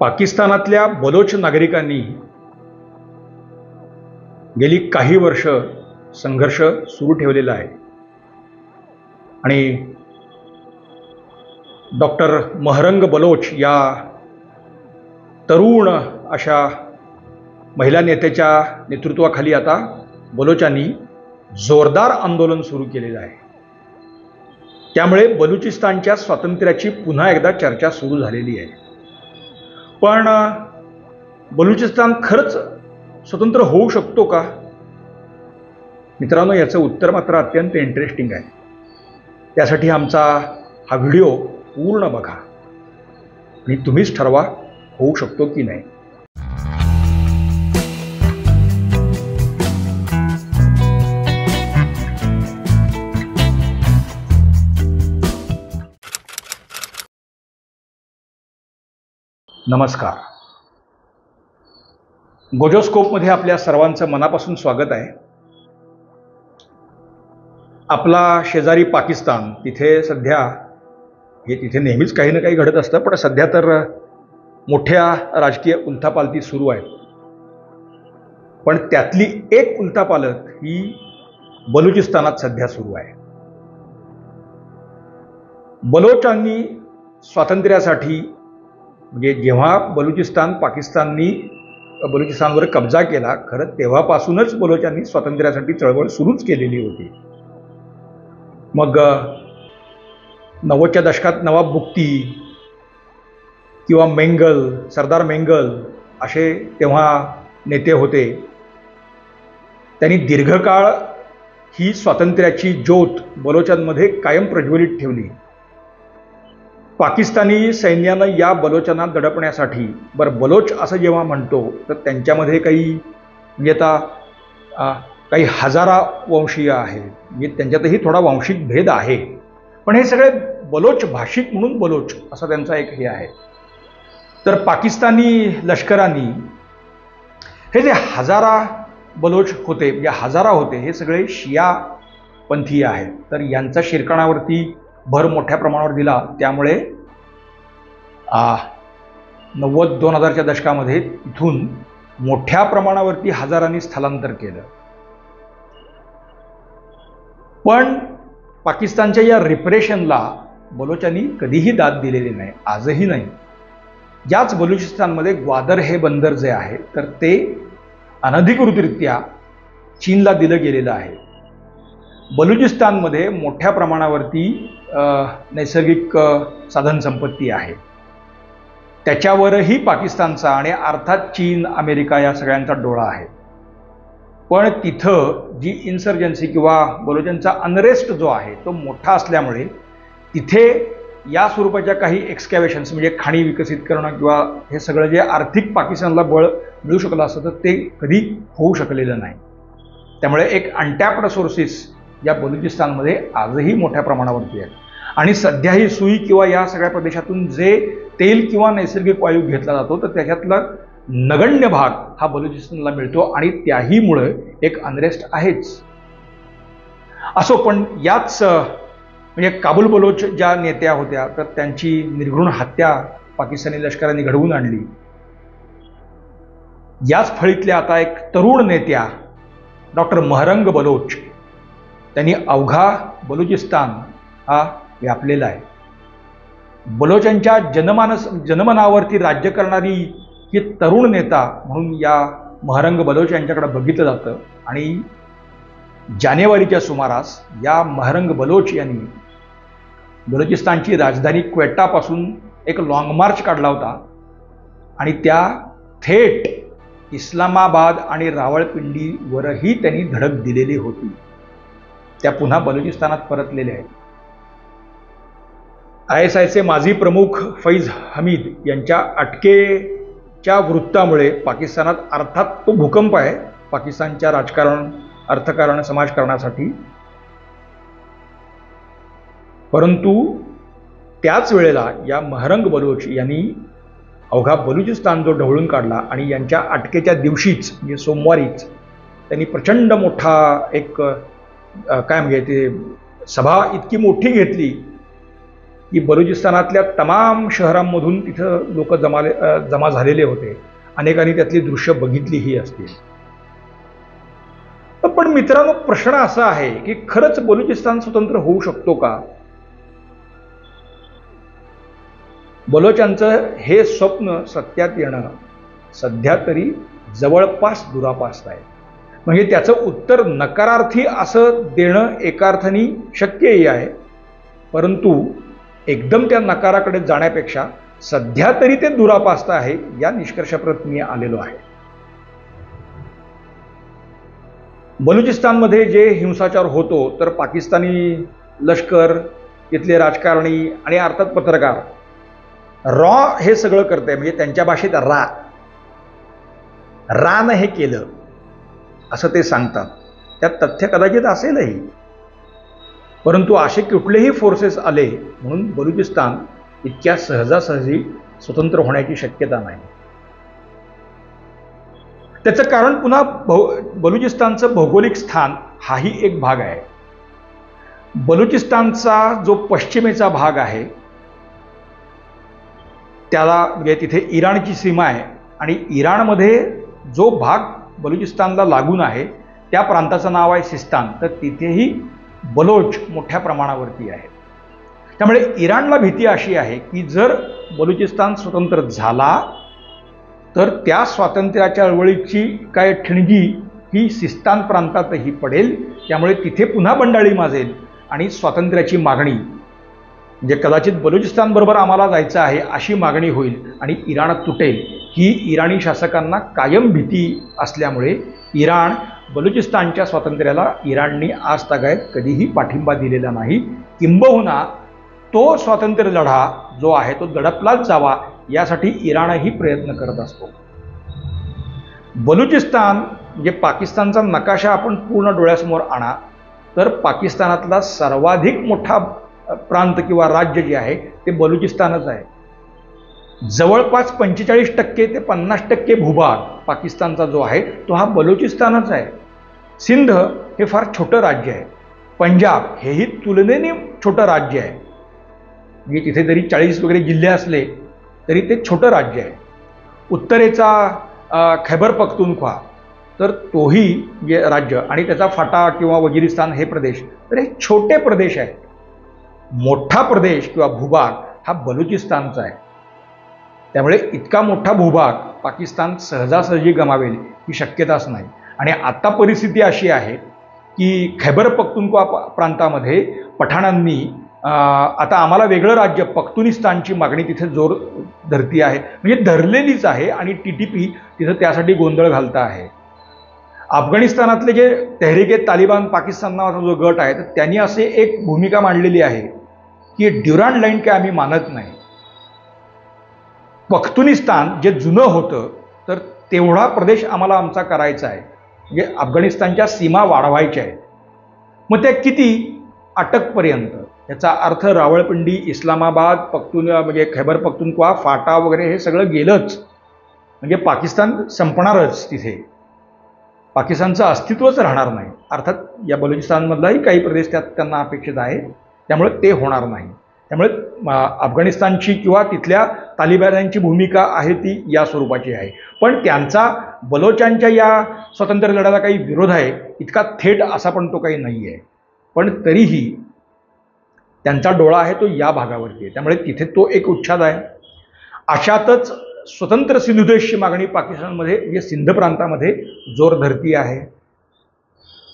पाकिस्तानातल्या बलोच नागरिकांनी गेली काही वर्ष संघर्ष सुरू ठेवलेला आहे आणि डॉक्टर महरंग बलोच या तरुण अशा महिला नेत्याच्या नेतृत्वाखाली आता बलोचांनी जोरदार आंदोलन सुरू केलेलं आहे। त्यामुळे बलुचिस्तानच्या स्वातंत्र्याची पुन्हा एकदा चर्चा सुरू झालेली आहे। पण बलुचिस्तान खरंच स्वतंत्र होऊ शकतो का? मित्रांनो, याचं उत्तर मात्र अत्यंत इंटरेस्टिंग आहे। त्यासाठी आमचा हा व्हिडिओ पूर्ण बघा आणि तुम्हीच ठरवा होऊ शकतो की नाही। नमस्कार, गोजोस्कोपमध्ये आपल्या सर्वांचं मनापासून स्वागत आहे। आपला शेजारी पाकिस्तान, तिथे नेहमीच काही ना काही घडत असतं, पण सध्या तर मोठ्या राजकीय उलथापालथी सुरू आहेत। पण त्यातली एक उलथापालथ ही बलुचिस्तानात सध्या सुरू आहे। बलोचांनी स्वातंत्र्यासाठी म्हणजे जेव्हा पाकिस्ताननी बलुचिस्तानवर कब्जा केला, खरं तेव्हापासूनच बलोचांनी स्वातंत्र्यासाठी चळवळ सुरूच केलेली होती। मग 90च्या दशकात नवाब बुक्ती किंवा सरदार मेंगल असे तेव्हा नेते होते। त्यांनी दीर्घकाळ ही स्वातंत्र्याची ज्योत बलोचांमध्ये कायम प्रज्वलित ठेवली। पाकिस्तानी सैन्यानं या बलोचांना दडपण्यासाठी, बलोच असं जेव्हा म्हणतो तर त्यांच्यामध्ये काही हजारा वंशीय आहेत, म्हणजे त्यांच्यातही थोडा वांशिक भेद आहे, पण हे सगळे बलोच भाषिक म्हणून बलोच असा त्यांचा एक हे आहे। तर पाकिस्तानी लष्करांनी हे जे हजारा बलोच होते, म्हणजे हजारा होते, हे सगळे शिया पंथीय आहेत। तर यांचा शिरकाणावरती भर मोठ्या प्रमाणावर दिला। त्यामुळे 90-2000च्या दशकामध्ये इथून मोठ्या प्रमाणावरती हजारांनी स्थलांतर केलं। पण पाकिस्तानच्या या रिप्रेशनला बलोचांनी कधीही दाद दिलेली नाही, आजही नाही। याच बलुचिस्तानमध्ये ग्वादर हे बंदर जे आहे तर ते अनधिकृतरित्या चीनला दिलं गेलेलं आहे। बलुचिस्तानमध्ये मोठ्या प्रमाणावरती नैसर्गिक साधन संपत्ती आहे, त्याच्यावरही पाकिस्तानचा आणि अर्थात चीन, अमेरिका या सगळ्यांचा डोळा आहे। पण तिथं जी इन्सर्जन्सी किंवा बलोचांचा अनरेस्ट जो आहे तो मोठा असल्यामुळे तिथे या स्वरूपाच्या काही एक्सकॅव्हेशन्स म्हणजे खाणी विकसित करणं किंवा हे सगळं जे आर्थिक पाकिस्तानला बळ मिळू शकलं असतं तर ते कधी होऊ शकलेलं नाही। त्यामुळे एक अनटॅप्ड सोर्सेस या बलुचिस्तानमध्ये आजही मोठ्या प्रमाणावरती आहेत आणि सध्या ही सुई किंवा या सगळ्या प्रदेशातून जे तेल किंवा नैसर्गिक वायू घेतला जातो तर त्याच्यातला नगण्य भाग हा बलुचिस्तानला मिळतो आणि त्याहीमुळे एक अनरेस्ट आहेच। असो, पण याच म्हणजे काबुल बलोच ज्या नेत्या होत्या तर त्यांची निर्घृण हत्या पाकिस्तानी लष्कराने घडवून आणली। याच फळीतल्या आता एक तरुण नेत्या डॉक्टर महरंग बलोच, त्यांनी अवघा बलुचिस्तान हा व्यापलेला आहे। बलोचांच्या जनमनावरती राज्य करणारी ही तरुण नेता म्हणून या महरंग बलोच यांच्याकडे बघितलं जातं आणि जानेवारीच्या सुमारास या महरंग बलोच यांनी बलुचिस्तानची राजधानी क्वेटापासून एक लॉंग मार्च काढला होता आणि त्या थेट इस्लामाबाद आणि रावळपिंडीवरही त्यांनी धडक दिलेली होती। त्या पुन्हा बलुचिस्तानात परतलेल्या आहेत। ISIचे माजी प्रमुख फैज हमीद यांच्या अटकेच्या वृत्तामुळे पाकिस्तानात अर्थात तो भूकंप आहे पाकिस्तानच्या राजकारण, अर्थकारण, समाजकारणासाठी। परंतु त्याच वेळेला या महरंग बलोच यांनी अवघा बलुचिस्तान जो ढवळून काढला आणि यांच्या अटकेच्या दिवशीच म्हणजे सोमवारीच त्यांनी प्रचंड मोठा एक काय म्हणजे ते सभा इतकी मोठी घेतली की बलुचिस्तानातल्या तमाम शहरांमधून तिथं लोक जमा झालेले होते. अनेकांनी त्यातली दृश्य बघितलीही असतील. पण मित्रांनो, प्रश्न असा आहे की खरंच बलुचिस्तान स्वतंत्र होऊ शकतो का? बलोचांचं हे स्वप्न सत्यात येणं सध्या तरी जवळपास दुरापास्त आहे. म्हणजे त्याचं उत्तर नकारार्थी असं देणं एका अर्थाने शक्यही आहे, परंतु एकदम त्या नकाराकडे जाण्यापेक्षा सध्या तरी ते दुरापास्त आहे या निष्कर्षापर्यंत मी आलेलो आहे. बलुचिस्तानमध्ये जे हिंसाचार होतो तर पाकिस्तानी लष्कर, तिथले राजकारणी आणि अर्थात पत्रकार हे सगळं करते. म्हणजे त्यांच्या भाषेत रानं हे केलं असं ते सांगतात. त्यात तथ्य कदाचित असेलही, परंतु असे कुठलेही फोर्सेस आले म्हणून बलुचिस्तान इतक्या सहजासहजी स्वतंत्र होण्याची शक्यता नाही. त्याचं कारण पुन्हा बलुचिस्तानचं भौगोलिक स्थान हाही एक भाग आहे. बलुचिस्तानचा जो पश्चिमेचा भाग आहे त्याला म्हणजे तिथे इराणची सीमा आहे आणि इराणमध्ये जो भाग बलुचिस्तानला लागून आहे त्या प्रांताचं नाव आहे सिस्तान. तर तिथेही बलोच मोठ्या प्रमाणावरती आहे. त्यामुळे इराणला भीती अशी आहे की जर बलुचिस्तान स्वतंत्र झाला तर त्या स्वातंत्र्याच्या चळवळीची काय ठिणगी ही सिस्तान प्रांतातही पडेल. त्यामुळे तिथे पुन्हा बंडाळी माजेल आणि स्वातंत्र्याची मागणी म्हणजे कदाचित बलुचिस्तान बरोबर आम्हाला जायचं आहे अशी मागणी होईल आणि इराण तुटेल. ही इराणी शासकांना कायम भीती असल्यामुळे इराण बलुचिस्तानच्या स्वातंत्र्याला इराणने आजतागायत कधीही पाठिंबा दिलेला नाही. किंबहुना तो स्वातंत्र्य लढा जो आहे तो दडपलाच जावा यासाठी इराणही प्रयत्न करत असतो. बलुचिस्तान म्हणजे पाकिस्तानचा नकाशा आपण पूर्ण डोळ्यासमोर आणा तर पाकिस्तानातला सर्वाधिक मोठा प्रांत किंवा राज्य जे आहे ते बलुचिस्तानच आहे. जवळपास 45% ते 50% भूभाग पाकिस्तानचा जो आहे तो हा बलुचिस्तानच आहे. सिंध हे फार छोटं राज्य आहे. पंजाब हेही तुलनेने छोटं राज्य आहे. म्हणजे तिथे जरी 40 वगैरे जिल्हे असले तरी ते छोटं राज्य आहे. उत्तरेचा खैबर पख्तूनख्वा तर तोही जे राज्य आणि त्याचा फाटा किंवा वजिरिस्तान हे प्रदेश तर हे छोटे प्रदेश आहेत. मोठा प्रदेश किंवा भूभाग हा बलुचिस्तानचा आहे. त्यामुळे इतका मोठा भूभाग पाकिस्तान सहजासहजी गमावेल ही शक्यताच नाही. आणि आता परिस्थिती अशी आहे की खैबर पख्तूनख्वा प्रांतामध्ये पठाणांनी आता आम्हाला वेगळं राज्य पख्तुनिस्तानची मागणी तिथे जोर धरती आहे. म्हणजे धरलेलीच आहे आणि TTP तिथं त्यासाठी गोंधळ घालता आहे. अफगाणिस्तानातले जे तेहरीक-ए-तालिबान पाकिस्तान नावाचा जो गट आहे तर त्यांनी असे एक भूमिका मांडलेली आहे की ड्युरांड लाईन काय आम्ही मानत नाही. पख्तुनिस्तान जे जुनं होतं तर तेवढा प्रदेश आम्हाला आमचा करायचा आहे. म्हणजे अफगाणिस्तानच्या सीमा वाढवायच्या आहेत. मग त्या किती? अटकपर्यंत. याचा अर्थ रावळपिंडी, इस्लामाबाद, म्हणजे खैबर पख्तूनख्वा, फाटा वगैरे हे सगळं गेलंच म्हणजे पाकिस्तान संपणारच. तिथे पाकिस्तानचं अस्तित्वच राहणार नाही. अर्थात या बलुचिस्तानमधलाही काही प्रदेश त्यात त्यांना अपेक्षित आहे, त्यामुळे ते होणार नाही. त्यामुळे अफगाणिस्तानची किंवा तिथल्या तालिबान्यांची भूमिका आहे ती या स्वरूपाची आहे. पण त्यांचा बलोचांच्या या स्वातंत्र्य लढ्याला काही विरोध आहे इतका थेट असा पण तो काही नाही आहे. पण तरीही त्यांचा डोळा आहे तो या भागावरती आहे. त्यामुळे तिथे तो एक उच्छाद आहे. अशातच स्वतंत्र सिंधुदेशची मागणी पाकिस्तानमध्ये म्हणजे सिंध प्रांतामध्ये जोर धरती आहे.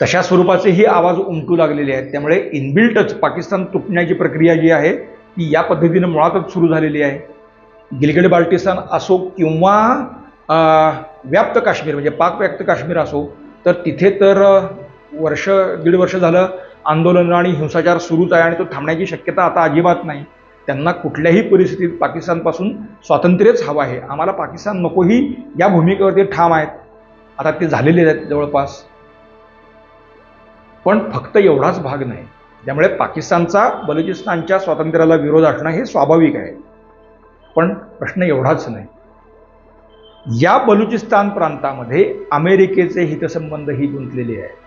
तशा स्वरूपाचेही आवाज उमटू लागलेले आहेत. त्यामुळे इनबिल्टच पाकिस्तान तुटण्याची प्रक्रिया जी आहे ती या पद्धतीने मुळातच सुरू झालेली आहे. गिलगिट बाल्टिस्तान असो किंवा व्याप्त काश्मीर म्हणजे पाक व्याप्त काश्मीर असो तर तिथे तर दीड वर्ष झालं आंदोलन आणि हिंसाचार सुरूच आहे आणि तो थांबण्याची शक्यता आता अजिबात नाही. त्यांना कुठल्याही परिस्थितीत पाकिस्तानपासून स्वातंत्र्यच हवं आहे. आम्हाला पाकिस्तान नकोही या भूमिकेवरती ठाम आहेत. आता ते झालेले आहेत जवळपास. पण फक्त एवढाच भाग नाही. त्यामुळे पाकिस्तानचा बलुचिस्तानच्या स्वातंत्र्याला विरोध असणं हे स्वाभाविक आहे. पण प्रश्न एवढाच नाही. या बलुचिस्तान प्रांतामध्ये अमेरिकेचे हितसंबंधही गुंतलेले आहेत.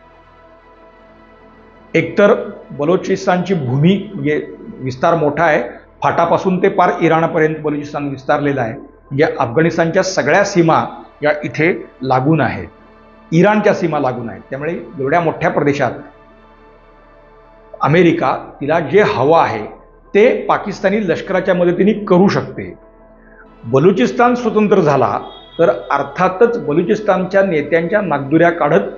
एकतर बलोचिस्तानची भूमी म्हणजे विस्तार मोठा आहे फाटापासून ते पार इराणपर्यंत बलुचिस्तान विस्तारलेलं आहे. म्हणजे अफगाणिस्तानच्या सगळ्या सीमा या इथे लागून आहेत, इराणच्या सीमा लागून आहेत. त्यामुळे एवढ्या मोठ्या प्रदेशात अमेरिका तिला जे हवं आहे ते पाकिस्तानी लष्कराच्या मदतीने करू शकते. बलुचिस्तान स्वतंत्र झाला तर अर्थातच बलुचिस्तानच्या नेत्यांच्या नागदुऱ्या काढत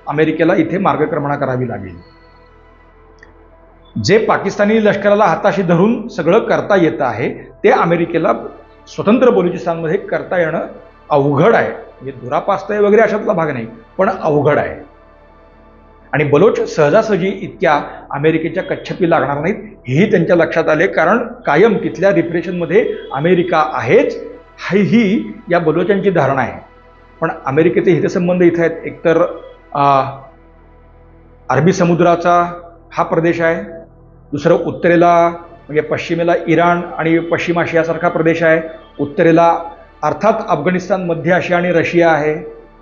अमेरिकेला इथे मार्गक्रमणा करावी लागेल. जे पाकिस्तानी लष्कराला हाताशी धरून सगळं करता येतं आहे ते अमेरिकेला स्वतंत्र बलुचिस्तानमध्ये करता येणं अवघड आहे. म्हणजे दुरापास्तय वगैरे अशातला भाग नाही, पण अवघड आहे. आणि बलोच सहजासहजी इतक्या अमेरिकेच्या कच्छपी लागणार नाहीत हेही त्यांच्या लक्षात आले, कारण कायम तिथल्या रिप्रेशनमध्ये अमेरिका आहेच ही या बलोचांची धारणा आहे. पण अमेरिकेचे हितसंबंध इथे आहेत. एकतर अरबी समुद्राचा हा प्रदेश आहे, दुसरं उत्तरेला म्हणजे पश्चिमेला इराण आणि पश्चिम आशियासारखा प्रदेश आहे, उत्तरेला अर्थात अफगाणिस्तान, मध्य आशिया आणि रशिया आहे,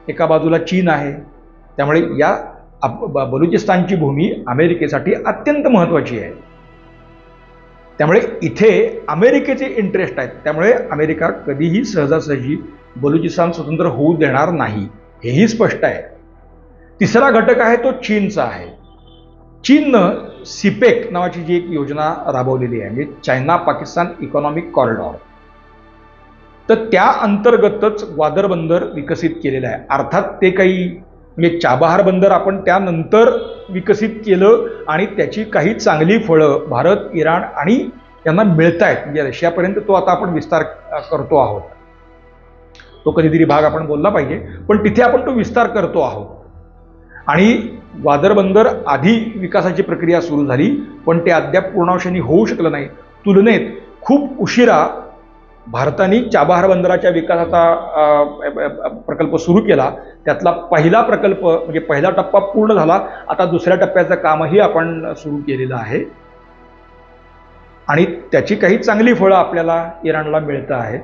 एका बाजूला चीन आहे. त्यामुळे या बलुचिस्तानची भूमी अमेरिकेसाठी अत्यंत महत्त्वाची आहे. त्यामुळे इथे अमेरिकेचे इंटरेस्ट आहेत. त्यामुळे अमेरिका कधीही सहजासहजी बलुचिस्तान स्वतंत्र होऊ देणार नाही, हेही स्पष्ट आहे. तिसरा घटक आहे तो चीनचा आहे. चीननं सिपेक नावाची जी एक योजना राबवलेली आहे, म्हणजे चायना पाकिस्तान इकॉनॉमिक कॉरिडॉर, तर त्या अंतर्गतच ग्वादर बंदर विकसित केलेलं आहे. अर्थात ते काही म्हणजे चाबहार बंदर आपण त्यानंतर विकसित केलं आणि त्याची काही चांगली फळं भारत, इराण आणि यांना मिळत आहेत. म्हणजे रशियापर्यंत तो आता आपण विस्तार करतो आहोत. तो कधीतरी भाग आपण बोलला पाहिजे, पण तिथे आपण तो विस्तार करतो आहोत. आणि ग्वादर बंदर आधी विकासाची प्रक्रिया सुरू झाली, पण ते अद्याप पूर्णांशाने होऊ शकलं नाही. तुलनेत खूप उशिरा भारताने चाबहार बंदराच्या विकासाचा प्रकल्प सुरू केला. त्यातला पहिला प्रकल्प म्हणजे पहिला टप्पा पूर्ण झाला. आता दुसऱ्या टप्प्याचं कामही आपण सुरू केलेलं आहे आणि त्याची काही चांगली फळं आपल्याला इराणला मिळतं आहेत.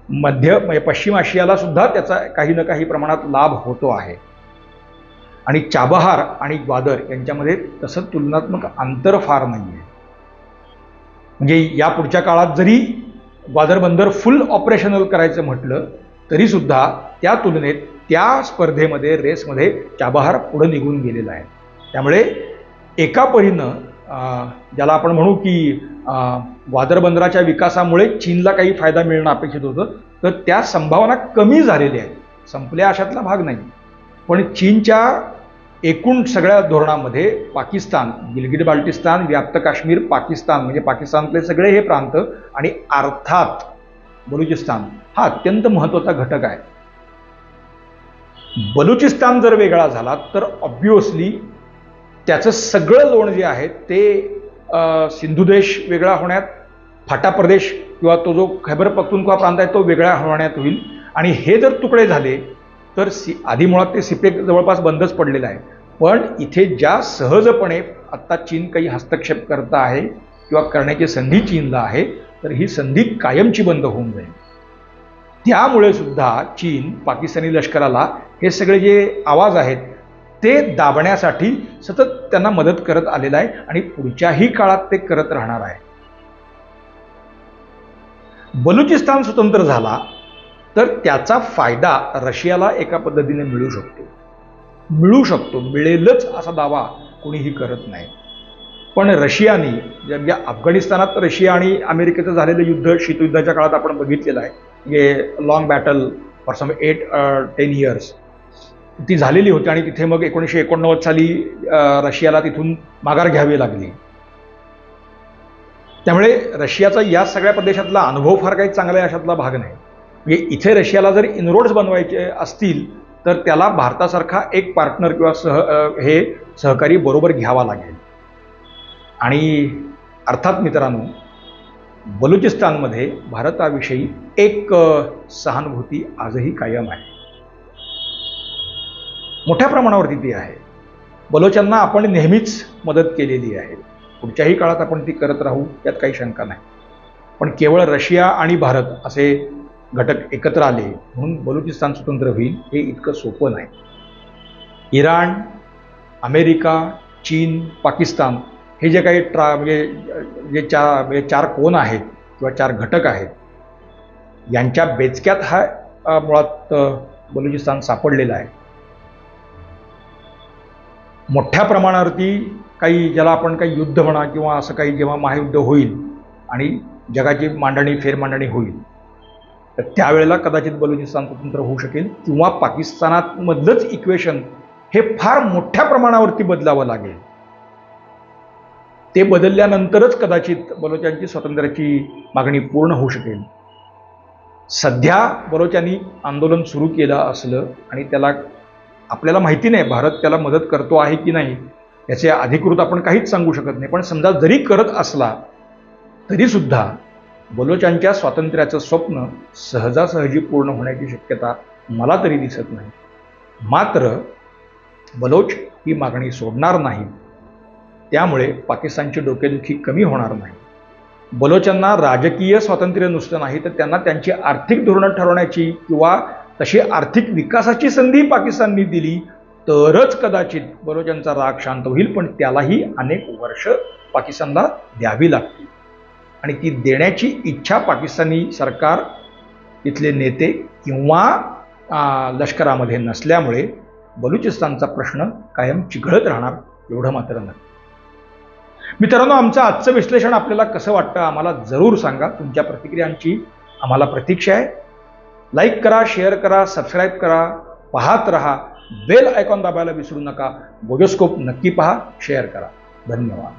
म्हणजे पश्चिम आशियाला सुद्धा त्याचा काही ना काही प्रमाणात लाभ होतो आहे. आणि चाबहार आणि ग्वादर यांच्यामध्ये तसं तुलनात्मक अंतर फार नाही आहे. म्हणजे या पुढच्या काळात जरी ग्वादर बंदर फुल ऑपरेशनल करायचं म्हटलं तरी सुद्धा त्या तुलनेत त्या स्पर्धेमध्ये रेसमध्ये चाबहार पुढे निघून गेलेला आहे. त्यामुळे एका परीनं ज्याला आपण म्हणू की ग्वादर बंदराच्या विकासामुळे चीनला काही फायदा मिळणं अपेक्षित होतं, तर त्या संभावना कमी झालेल्या आहेत. संपल्या अशातला भाग नाही. पण चीनच्या एकूण सगळ्या धोरणामध्ये पाकिस्तान, गिलगिट बाल्टिस्तान, व्याप्त काश्मीर, पाकिस्तान म्हणजे पाकिस्तानातले सगळे हे प्रांत आणि अर्थात बलुचिस्तान हा अत्यंत महत्त्वाचा घटक आहे. बलुचिस्तान जर वेगळा झाला तर ऑब्व्हियसली त्याचं सगळं लोण जे आहे ते सिंधू देश वेगळा होण्यात, फाटा प्रदेश किंवा तो जो खैबर पख्तूनख्वा प्रांत आहे तो वेगळा होण्यात होईल. आणि हे जर तुकडे झाले तर आधी मुळात ते सिपेक जवळपास बंदच पडलेलं आहे. पण इथे ज्या सहजपणे आत्ता चीन काही हस्तक्षेप करत आहे किंवा करण्याची संधी चीनला आहे, तर ही संधी कायमची बंद होऊन जाईल. त्यामुळे सुद्धा चीन पाकिस्तानी लष्कराला हे सगळे जे आवाज आहेत ते दाबण्यासाठी सतत त्यांना मदत करत आलेला आहे आणि पुढच्याही काळात ते करत राहणार आहे. बलुचिस्तान स्वतंत्र झाला तर त्याचा फायदा रशियाला एका पद्धतीने मिळू शकतो, मिळेलच असा दावा कोणीही करत नाही. पण रशियाने म्हणजे अफगाणिस्तानात रशिया आणि अमेरिकेचं झालेलं युद्ध शीतयुद्धाच्या काळात आपण बघितलेलं आहे. म्हणजे long battle for some 8-10 years ती झालेली होती आणि तिथे मग 1989 साली रशियाला तिथून माघार घ्यावी लागली. त्यामुळे रशियाचा या सगळ्या प्रदेशातला अनुभव फार काही चांगला आहे अशातला भाग नाही. म्हणजे इथे रशियाला जर इनरोड्स बनवायचे असतील तर त्याला भारतासारखा एक पार्टनर किंवा हे सहकारी बरोबर घ्यावा लागेल. आणि अर्थात मित्रांनो, बलुचिस्तानमध्ये भारताविषयी एक सहानुभूती आजही कायम आहे, मोठ्या प्रमाणावरती ती आहे. बलोचांना आपण नेहमीच मदत केलेली आहे, पुढच्याही काळात आपण ती करत राहू यात काही शंका नाही. पण केवळ रशिया आणि भारत असे घटक एकत्र आले म्हणून बलुचिस्तान स्वतंत्र होईल हे इतकं सोपं नाही. इराण, अमेरिका, चीन, पाकिस्तान हे जे काही म्हणजे जे चार कोण आहेत किंवा चार घटक आहेत, यांच्या बेचक्यात हा मुळात बलुचिस्तान सापडलेला आहे. मोठ्या प्रमाणावरती काही ज्याला आपण काही युद्ध म्हणा किंवा असं काही जेव्हा महायुद्ध होईल आणि जगाची फेरमांडणी होईल, तर त्यावेळेला कदाचित बलुचिस्तान स्वतंत्र होऊ शकेल किंवा पाकिस्तानामधलंच इक्वेशन हे फार मोठ्या प्रमाणावरती बदलावं लागेल. ते बदलल्यानंतरच कदाचित बलोचांची स्वातंत्र्याची मागणी पूर्ण होऊ शकेल. सध्या बलोचांनी आंदोलन सुरू केलं असलं आणि त्याला आपल्याला माहिती नाही भारत त्याला मदत करतो आहे की नाही, याचे अधिकृत आपण काहीच सांगू शकत नाही. पण समजा जरी करत असला तरी सुद्धा बलोचांच्या स्वातंत्र्याचं स्वप्न सहजासहजी पूर्ण होण्याची शक्यता मला तरी दिसत नाही. मात्र बलोच ही मागणी सोडणार नाही, त्यामुळे पाकिस्तानची डोकेदुखी कमी होणार नाही. बलोचांना राजकीय स्वातंत्र्य नुसतं नाही, तर त्यांना त्यांची आर्थिक धोरणं ठरवण्याची किंवा तशी आर्थिक विकासाची संधी पाकिस्तानने दिली तरच कदाचित बलोचांचा राग शांत होईल. पण त्यालाही अनेक वर्ष पाकिस्तानला द्यावी लागतील आणि ती देण्याची इच्छा पाकिस्तानी सरकार, इथले नेते किंवा लष्करामध्ये नसल्यामुळे बलुचिस्तानचा प्रश्न कायम चिघळत राहणार, एवढं मात्र नक्की. मित्रांनो, आमचं आजचं विश्लेषण आपल्याला कसं वाटतं आम्हाला जरूर सांगा. तुमच्या प्रतिक्रियांची आम्हाला प्रतीक्षा आहे. लाईक करा, शेअर करा, सबस्क्राईब करा, पाहत रहा, बेल आयकॉन दाबायला विसरू नका. बोजोस्कोप नक्की पहा, शेअर करा. धन्यवाद.